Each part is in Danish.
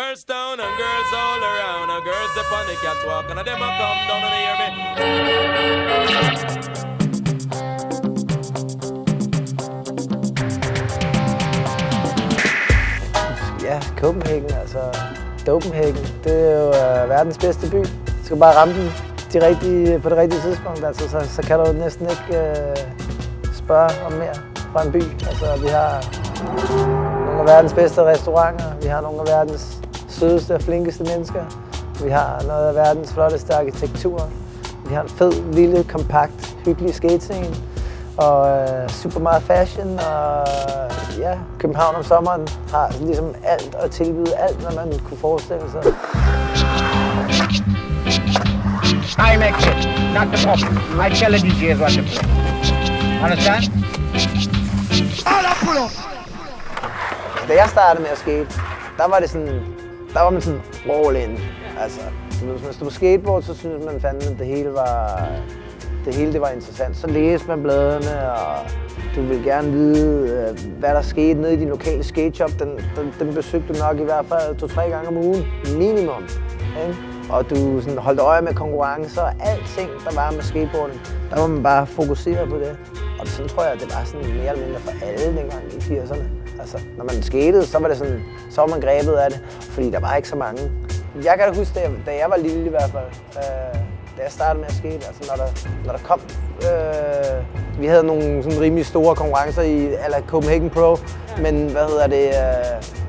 Girls down and girls all around, and girls up on the catwalk, and them a come down and hear me. Ja, Copenhagen, altså Copenhagen, det er jo verdens bedste by. Du skal bare ramme den på det rigtige tidspunkt, altså, så kan du næsten ikke spørge om mere fra en by. Altså, vi har nogle af verdens bedste restauranter, vi har nogle af verdens sødeste og flinkeste mennesker, vi har noget af verdens flotteste arkitektur, vi har en fed, lille, kompakt, hyggelig skatescene, og super meget fashion, og ja, København om sommeren har ligesom alt at tilbyde, alt hvad man kunne forestille sig. I make it, not the problem. I tell the DJs what to play. Understand? Da jeg startede med at skate, der var man sådan all in. Altså, hvis man stod på skateboard, så synes man fandme, at det hele var interessant. Så læste man bladene, og du ville gerne vide, hvad der skete nede i din lokale skateshop. Den besøgte du nok i hvert fald 2-3 gange om ugen, minimum. Ikke? Og du sådan holdt øje med konkurrencer og alting, der var med skateboarding. Der var man bare fokuseret på det. Og sådan tror jeg, det var sådan mere eller mindre for alle dengang i 80'erne. Altså, når man skatede, så var man grebet af det, fordi der var ikke så mange. Jeg kan da huske, da jeg var lille i hvert fald, da jeg startede med at skate, altså når der kom, vi havde nogle sådan rimelig store konkurrencer i eller Copenhagen Pro, men det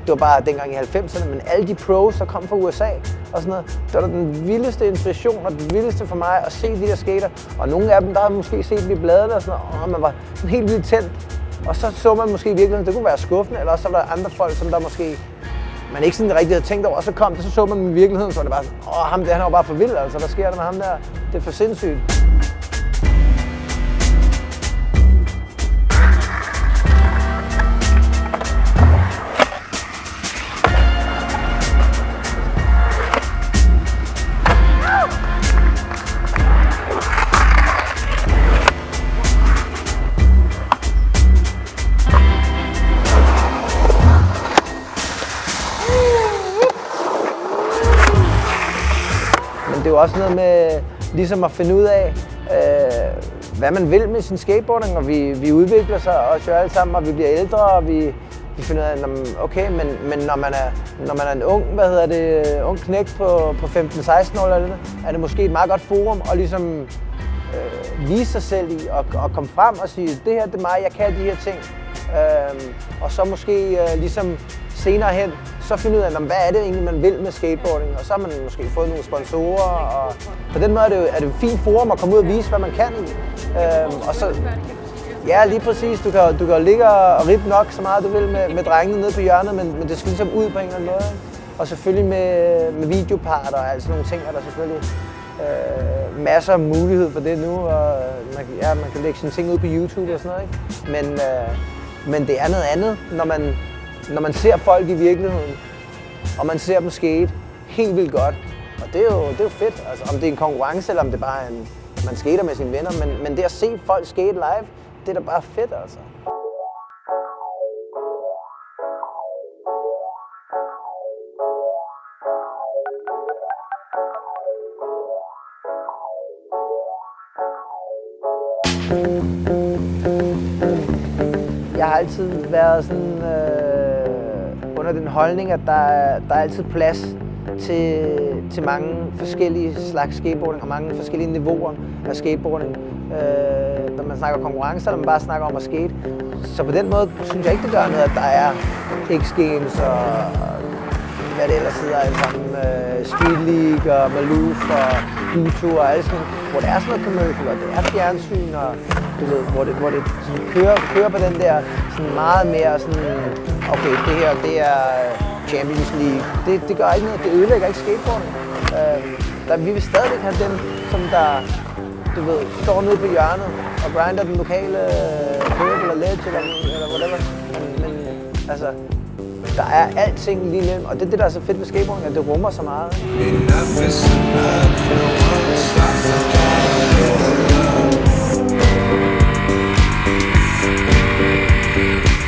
var bare dengang i 90'erne, men alle de pros, der kom fra USA og sådan noget, det var den vildeste inspiration og det vildeste for mig at se de der skater. Og nogle af dem, der har måske set dem i bladene og sådan noget, og man var sådan helt vildt tændt. Og så man måske i virkeligheden, det kunne være skuffende, eller også så var der andre folk, som der måske man ikke sådan rigtig havde tænkt over, og så man dem i virkeligheden, så var det bare sådan, ham der, han er jo bare for vild, altså, hvad sker der med ham der? Det er for sindssygt. Det er jo også noget med ligesom at finde ud af, hvad man vil med sin skateboarding, og vi udvikler sig også jo alle sammen, og vi bliver ældre, og vi finder ud af, okay, men når man er en ung knægt på 15-16 år, eller er det måske et meget godt forum at ligesom vise sig selv i, og komme frem og sige, det her det er mig, jeg kan de her ting, og så måske ligesom senere hen, så finde ud af, hvad er det egentlig, man vil med skateboarding, og så har man måske fået nogle sponsorer, og på den måde er det et fint forum at komme ud og vise, hvad man kan i. Og så, ja, lige præcis, du kan ligge og rippe nok så meget du vil med drengene nede på hjørnet, men det skal ligesom ud på en eller anden måde. Og selvfølgelig med videoparter og altså nogle ting, er der selvfølgelig masser af mulighed for det nu, og man kan lægge sine ting ud på YouTube og sådan noget, ikke? Men det er noget andet, når man ser folk i virkeligheden, og man ser dem skate helt vildt godt. Og det er jo fedt, altså, om det er en konkurrence, eller om det bare er man skater med sine venner. Men det at se folk skate live, det er da bare fedt, altså. Jeg har altid været sådan under den holdning, at der er altid plads til mange forskellige slags skateboarding og mange forskellige niveauer af skateboarding. Når man snakker konkurrencer, eller man bare snakker om at skate. Så på den måde synes jeg ikke, det gør noget, at der er X-Games og hvad det ellers hedder, Street League og Maloof og D2 og alt sådan, hvor det er sådan noget commercial, og det er fjernsyn, og du ved, hvor det sådan kører på den der sådan meget mere sådan, okay, det her, det er Champions League. Det gør ikke noget, det ødelægger ikke skateboarding. Vi vil stadigvæk have dem, som der, du ved, står nede på hjørnet og grinder den lokale curb eller ledge eller whatever. Men altså, der er alting lige imellem, og det er det, der er så fedt ved skateboarding, at det rummer så meget.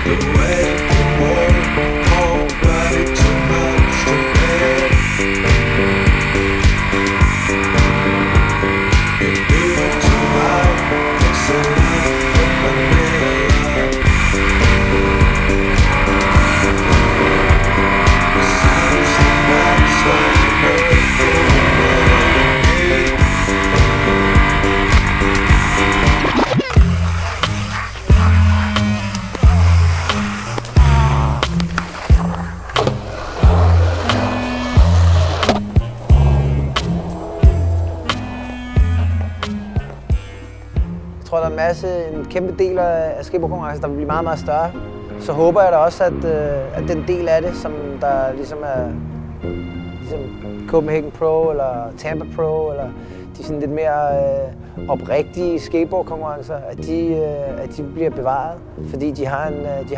The way you walk, body too much to tror, der er en kæmpe del af skateboardkonkurrencen, der vil blive meget, meget større. Så håber jeg da også, at den del af det, som der ligesom er ligesom Copenhagen Pro eller Tampa Pro, eller de sådan lidt mere oprigtige skateboardkonkurrencer, at de bliver bevaret, fordi de har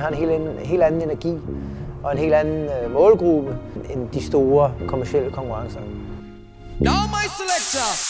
en helt anden energi og en helt anden målgruppe end de store kommercielle konkurrencer. Now my selector.